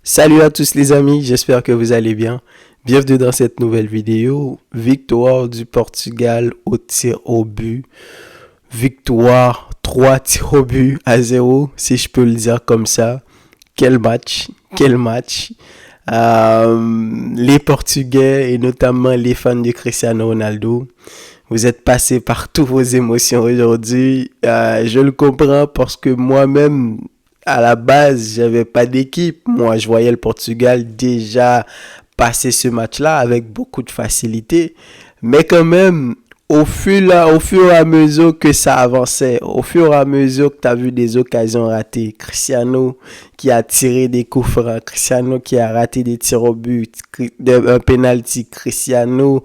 Salut à tous les amis, j'espère que vous allez bien. Bienvenue dans cette nouvelle vidéo. Victoire du Portugal au tir au but. Victoire 3 tirs au but à 0, si je peux le dire comme ça. Quel match, quel match. Les Portugais et notamment les fans de Cristiano Ronaldo, vous êtes passés par toutes vos émotions aujourd'hui. Je le comprends parce que moi-même, à la base, j'avais pas d'équipe. Moi, je voyais le Portugal déjà passer ce match-là avec beaucoup de facilité. Mais quand même, au fur et à mesure que ça avançait, au fur et à mesure que tu as vu des occasions ratées, Cristiano qui a tiré des coups francs, Cristiano qui a raté des tirs au but, un penalty, Cristiano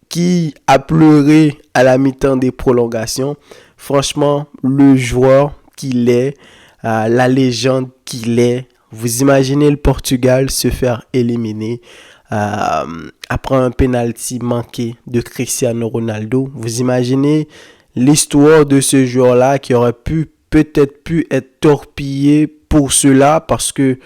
qui a pleuré à la mi-temps des prolongations. Franchement, le joueur qu'il est, la légende qu'il est. Vous imaginez le Portugal se faire éliminer après un penalty manqué de Cristiano Ronaldo. Vous imaginez l'histoire de ce joueur-là qui aurait peut-être pu être torpillé pour cela parce que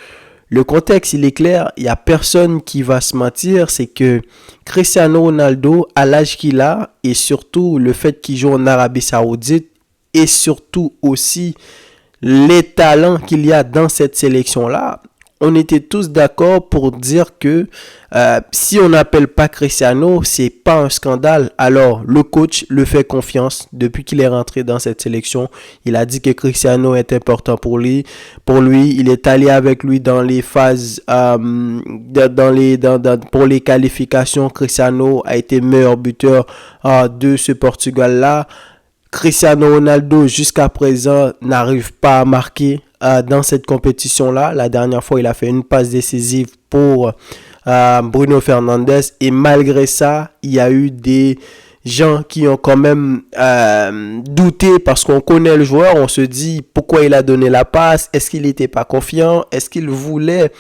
le contexte, il est clair, il n'y a personne qui va se mentir, c'est que Cristiano Ronaldo, à l'âge qu'il a, et surtout le fait qu'il joue en Arabie Saoudite, et surtout aussi les talents qu'il y a dans cette sélection-là, on était tous d'accord pour dire que si on n'appelle pas Cristiano, c'est pas un scandale. Alors, le coach le fait confiance depuis qu'il est rentré dans cette sélection. Il a dit que Cristiano est important pour lui. Il est allé avec lui dans les phases, pour les qualifications. Cristiano a été meilleur buteur de ce Portugal-là. Cristiano Ronaldo, jusqu'à présent, n'arrive pas à marquer dans cette compétition-là. La dernière fois, il a fait une passe décisive pour Bruno Fernandes. Et malgré ça, il y a eu des gens qui ont quand même douté parce qu'on connaît le joueur. On se dit pourquoi il a donné la passe. Est-ce qu'il n'était pas confiant? Est-ce qu'il voulait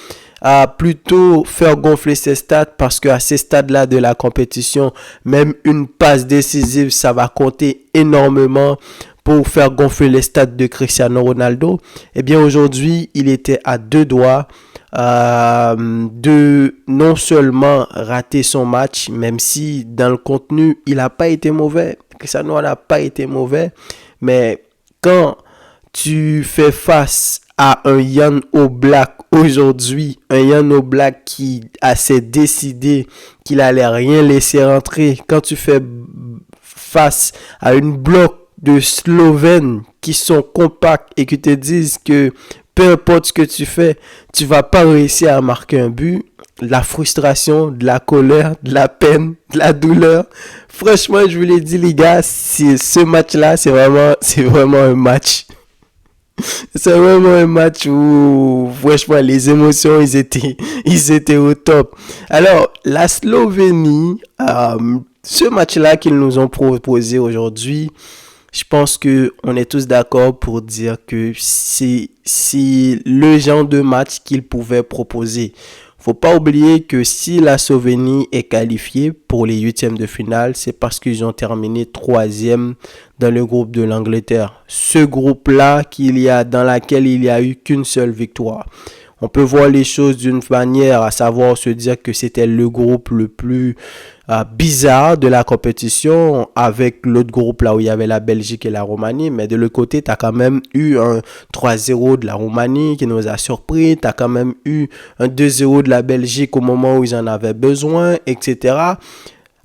plutôt faire gonfler ses stats parce qu'à ces stades-là de la compétition, même une passe décisive, ça va compter énormément pour faire gonfler les stats de Cristiano Ronaldo. Eh bien, aujourd'hui, il était à deux doigts de non seulement rater son match, même si dans le contenu, il n'a pas été mauvais. Cristiano n'a pas été mauvais, mais quand tu fais face à un Jan Oblak aujourd'hui, un Jan Oblak qui s'est décidé qu'il allait rien laisser rentrer. Quand tu fais face à une bloc de Slovènes qui sont compacts et qui te disent que peu importe ce que tu fais, tu vas pas réussir à marquer un but, la frustration, de la colère, de la peine, de la douleur. Franchement, je vous l'ai dit les gars, ce match-là, c'est vraiment un match. C'est vraiment un match où, franchement, les émotions, ils étaient au top. Alors, la Slovénie, ce match-là qu'ils nous ont proposé aujourd'hui, je pense que on est tous d'accord pour dire que c'est le genre de match qu'ils pouvaient proposer. Faut pas oublier que si la Slovénie est qualifiée pour les huitièmes de finale, c'est parce qu'ils ont terminé troisième dans le groupe de l'Angleterre. Ce groupe-là dans laquelle il n'y a eu qu'une seule victoire. On peut voir les choses d'une manière, à savoir se dire que c'était le groupe le plus bizarre de la compétition avec l'autre groupe là où il y avait la Belgique et la Roumanie. Mais de l'autre côté, tu as quand même eu un 3-0 de la Roumanie qui nous a surpris. Tu as quand même eu un 2-0 de la Belgique au moment où ils en avaient besoin, etc.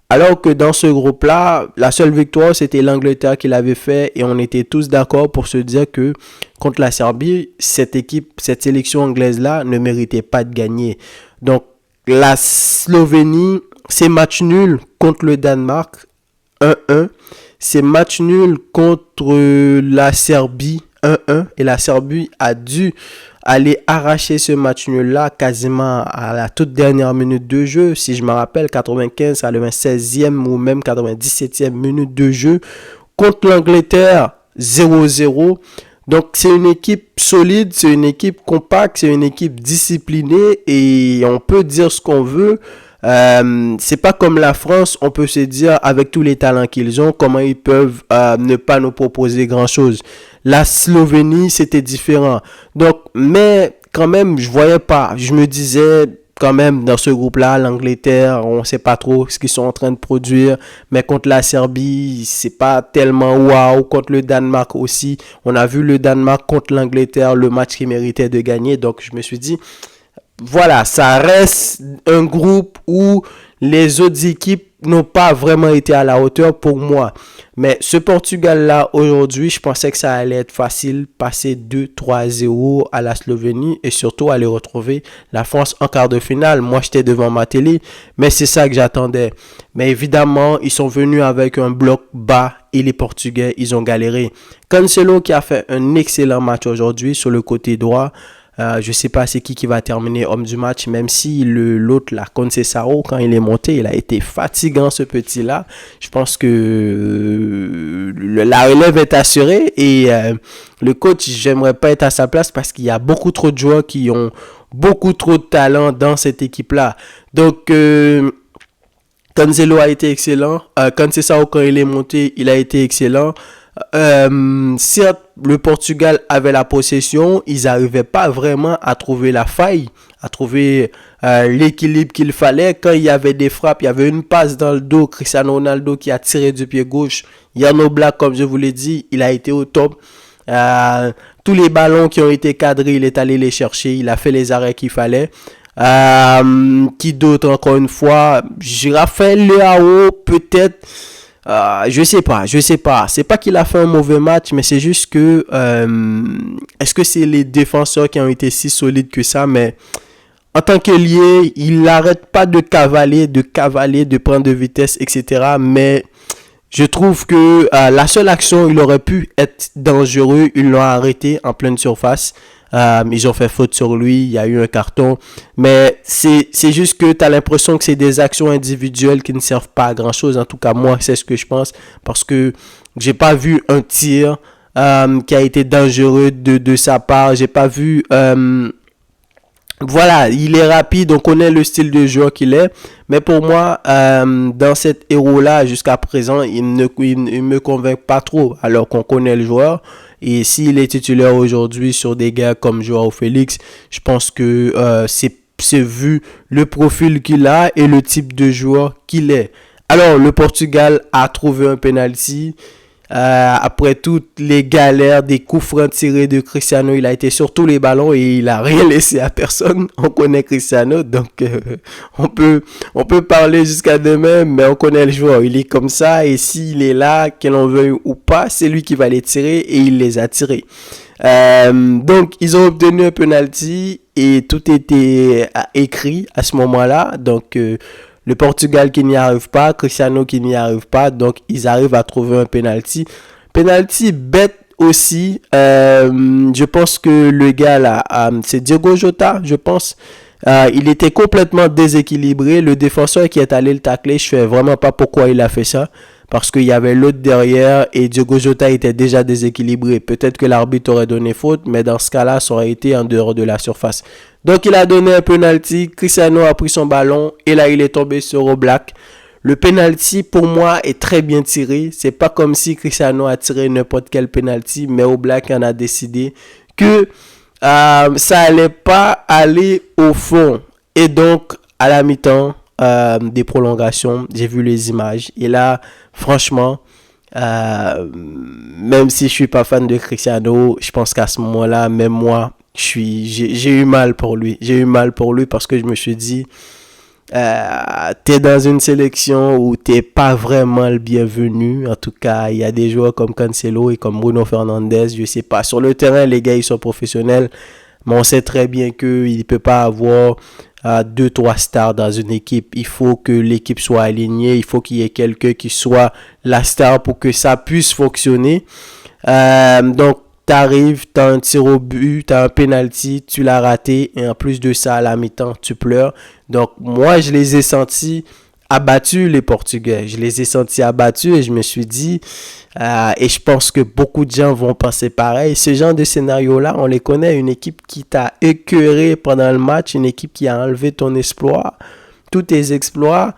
Alors que dans ce groupe-là, la seule victoire, c'était l'Angleterre qui l'avait fait et on était tous d'accord pour se dire que contre la Serbie, cette sélection anglaise-là ne méritait pas de gagner. Donc, la Slovénie, c'est match nul contre le Danemark, 1-1. C'est match nul contre la Serbie, 1-1. Et la Serbie a dû aller arracher ce match nul-là quasiment à la toute dernière minute de jeu. Si je me rappelle, 95 à la 16e ou même 97e minute de jeu. Contre l'Angleterre, 0-0. Donc, c'est une équipe solide, c'est une équipe compacte, c'est une équipe disciplinée et on peut dire ce qu'on veut. C'est pas comme la France, on peut se dire avec tous les talents qu'ils ont, comment ils peuvent ne pas nous proposer grand chose. La Slovénie, c'était différent. Donc, mais quand même, je voyais pas. Je me disais, quand même, dans ce groupe-là, l'Angleterre, on sait pas trop ce qu'ils sont en train de produire. Mais contre la Serbie, c'est pas tellement waouh. Contre le Danemark aussi. On a vu le Danemark contre l'Angleterre, le match qui méritait de gagner. Donc, je me suis dit, voilà, ça reste un groupe où les autres équipes n'ont pas vraiment été à la hauteur pour moi. Mais ce Portugal-là, aujourd'hui, je pensais que ça allait être facile, passer 2-3-0 à la Slovénie et surtout aller retrouver la France en quart de finale. Moi, j'étais devant ma télé, mais c'est ça que j'attendais. Mais évidemment, ils sont venus avec un bloc bas et les Portugais, ils ont galéré. Cancelo qui a fait un excellent match aujourd'hui sur le côté droit. Je sais pas c'est qui va terminer homme du match, même si l'autre là, Conceição, quand il est monté, il a été fatigant ce petit là. Je pense que la relève est assurée et le coach, j'aimerais pas être à sa place parce qu'il y a beaucoup trop de joueurs qui ont beaucoup trop de talent dans cette équipe là. Donc Cancelo a été excellent. Conceição, quand il est monté, il a été excellent. Certes, le Portugal avait la possession, ils n'arrivaient pas vraiment à trouver la faille, à trouver l'équilibre qu'il fallait. Quand il y avait des frappes, il y avait une passe dans le dos, Cristiano Ronaldo qui a tiré du pied gauche. Jan Oblak, comme je vous l'ai dit, il a été au top. Tous les ballons qui ont été cadrés, il est allé les chercher, il a fait les arrêts qu'il fallait. Qui d'autre encore une fois, Raphaël Leao peut-être. Je sais pas. C'est pas qu'il a fait un mauvais match, mais c'est juste que est-ce que c'est les défenseurs qui ont été si solides que ça? Mais en tant qu'ailier, il n'arrête pas de cavaler, de prendre de vitesse, etc. Mais je trouve que la seule action, il aurait pu être dangereux, ils l'ont arrêté en pleine surface. Ils ont fait faute sur lui, il y a eu un carton. Mais c'est juste que tu as l'impression que c'est des actions individuelles qui ne servent pas à grand chose. En tout cas, moi, c'est ce que je pense. Parce que j'ai pas vu un tir qui a été dangereux de sa part. J'ai pas vu... voilà, il est rapide, on connaît le style de joueur qu'il est. Mais pour moi, dans cet héros-là, jusqu'à présent, il ne me convainc pas trop. Alors qu'on connaît le joueur. Et s'il est titulaire aujourd'hui sur des gars comme Joao Félix, je pense que c'est vu le profil qu'il a et le type de joueur qu'il est. Alors, le Portugal a trouvé un penalty. Après toutes les galères, des coups francs tirés de Cristiano, il a été sur tous les ballons et il a rien laissé à personne. On connaît Cristiano, donc on peut parler jusqu'à demain, mais on connaît le joueur. Il est comme ça et s'il est là, que l'on veuille ou pas, c'est lui qui va les tirer et il les a tirés. Donc ils ont obtenu un penalty et tout était écrit à ce moment-là. Donc le Portugal qui n'y arrive pas, Cristiano qui n'y arrive pas, donc ils arrivent à trouver un penalty. Penalty bête aussi, je pense que le gars là, c'est Diogo Jota, je pense. Il était complètement déséquilibré. Le défenseur qui est allé le tacler, je ne sais vraiment pas pourquoi il a fait ça. Parce qu'il y avait l'autre derrière et Diogo Jota était déjà déséquilibré. Peut-être que l'arbitre aurait donné faute, mais dans ce cas-là, ça aurait été en dehors de la surface. Donc il a donné un penalty, Cristiano a pris son ballon et là il est tombé sur Oblak. Le penalty pour moi est très bien tiré. C'est pas comme si Cristiano a tiré n'importe quel penalty, mais Oblak en a décidé que ça allait pas aller au fond. Et donc à la mi-temps des prolongations, j'ai vu les images et là franchement même si je suis pas fan de Cristiano, je pense qu'à ce moment-là même moi j'ai eu mal pour lui. J'ai eu mal pour lui parce que je me suis dit, t'es dans une sélection où t'es pas vraiment le bienvenu. En tout cas, il y a des joueurs comme Cancelo et comme Bruno Fernandes. Je sais pas. Sur le terrain, les gars, ils sont professionnels. Mais on sait très bien qu'il ne peut pas avoir 2-3 stars dans une équipe. Il faut que l'équipe soit alignée. Il faut qu'il y ait quelqu'un qui soit la star pour que ça puisse fonctionner. Donc, t'arrives, t'as un tir au but, t'as un penalty, tu l'as raté et en plus de ça à la mi-temps tu pleures. Donc moi je les ai sentis abattus les Portugais, je les ai sentis abattus et je me suis dit et je pense que beaucoup de gens vont penser pareil. Ce genre de scénario là on les connaît, une équipe qui t'a écœuré pendant le match, une équipe qui a enlevé ton exploit, tous tes exploits.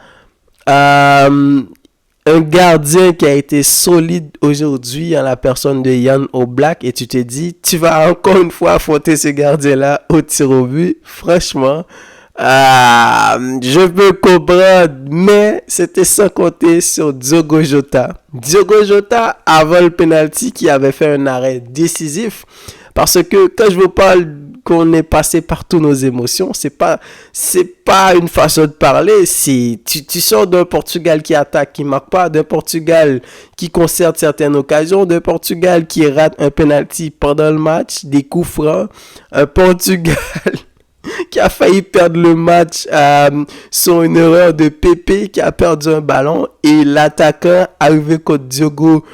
un gardien qui a été solide aujourd'hui en la personne de Jan Oblak, et tu te dis, tu vas encore une fois affronter ce gardien-là au tir au but. Franchement, je peux comprendre, mais c'était sans compter sur Diogo Jota. Diogo Jota, avant le penalty, qui avait fait un arrêt décisif. Parce que quand je vous parle qu'on est passé par toutes nos émotions, c'est pas une façon de parler. C'est tu sors d'un Portugal qui attaque, qui marque pas, d'un Portugal qui concerte certaines occasions, d'un Portugal qui rate un penalty pendant le match, des coups francs, un Portugal qui a failli perdre le match sur une erreur de Pepe qui a perdu un ballon, et l'attaquant arrivé contre Diogo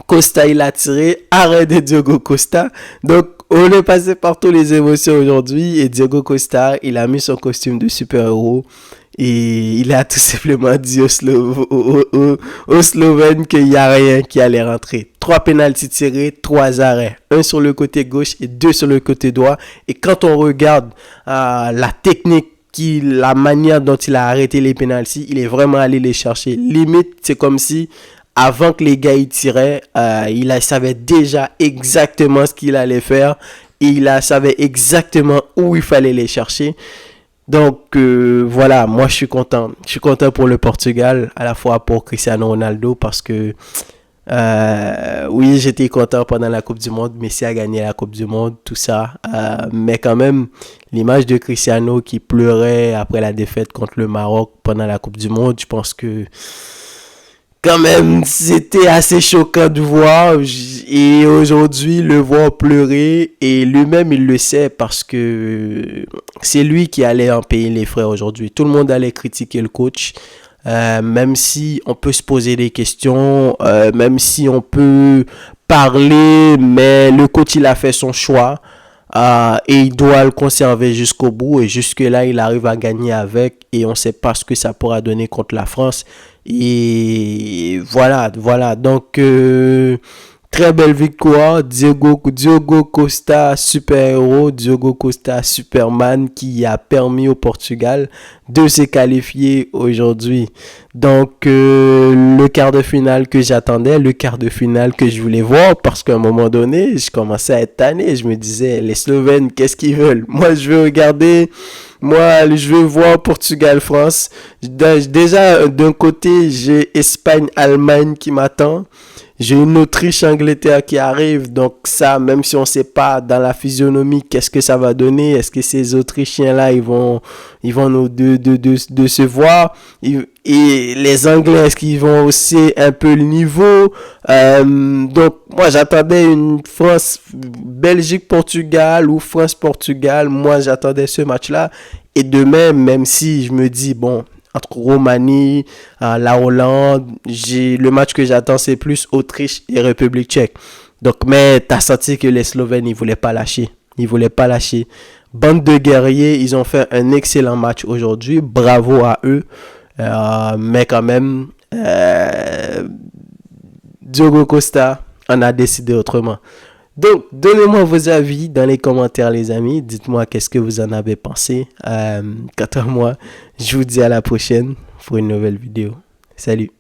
Costa, il a tiré, arrêt de Diogo Costa. Donc on est passé par toutes les émotions aujourd'hui, et Diogo Costa, il a mis son costume de super-héros et il a tout simplement dit aux Slovènes qu'il n'y a rien qui allait rentrer. 3 pénaltys tirés, 3 arrêts. 1 sur le côté gauche et 2 sur le côté droit. Et quand on regarde la technique, la manière dont il a arrêté les pénaltys, il est vraiment allé les chercher. Limite, c'est comme si avant que les gars y tiraient, il savait déjà exactement ce qu'il allait faire, et il savait exactement où il fallait les chercher. Donc voilà, moi je suis content. Je suis content pour le Portugal, à la fois pour Cristiano Ronaldo, parce que oui, j'étais content pendant la Coupe du Monde. Messi a gagné la Coupe du Monde, tout ça. Mais quand même, l'image de Cristiano qui pleurait après la défaite contre le Maroc pendant la Coupe du Monde, je pense que quand même, c'était assez choquant de voir, et aujourd'hui, le voir pleurer, et lui-même, il le sait, parce que c'est lui qui allait en payer les frais aujourd'hui. Tout le monde allait critiquer le coach, même si on peut se poser des questions, même si on peut parler, mais le coach, il a fait son choix. Et il doit le conserver jusqu'au bout, et jusque là il arrive à gagner avec, et on ne sait pas ce que ça pourra donner contre la France. Et voilà, donc très belle victoire. Diogo Costa, super-héros, Diogo Costa, Superman, qui a permis au Portugal de se qualifier aujourd'hui. Donc le quart de finale que j'attendais, le quart de finale que je voulais voir, parce qu'à un moment donné, je commençais à être tanné. Je me disais, les Slovènes, qu'est-ce qu'ils veulent? Moi, je veux regarder. Moi, je veux voir Portugal-France. Déjà, d'un côté, j'ai Espagne-Allemagne qui m'attend. J'ai une Autriche-Angleterre qui arrive. Donc ça, même si on ne sait pas dans la physionomie qu'est-ce que ça va donner, est-ce que ces Autrichiens-là, ils vont nous de se voir, et les Anglais, est-ce qu'ils vont hausser un peu le niveau? Donc moi, j'attendais une France-Belgique-Portugal ou France-Portugal. Moi, j'attendais ce match-là. Et demain, même si je me dis, bon, entre Roumanie, la Hollande, le match que j'attends, c'est plus Autriche et République tchèque. Donc, mais t'as senti que les Slovènes, ils voulaient pas lâcher. Bande de guerriers, ils ont fait un excellent match aujourd'hui. Bravo à eux. Mais quand même, Diogo Costa en a décidé autrement. Donc, donnez-moi vos avis dans les commentaires, les amis. Dites-moi qu'est-ce que vous en avez pensé. Quant à moi, je vous dis à la prochaine pour une nouvelle vidéo. Salut!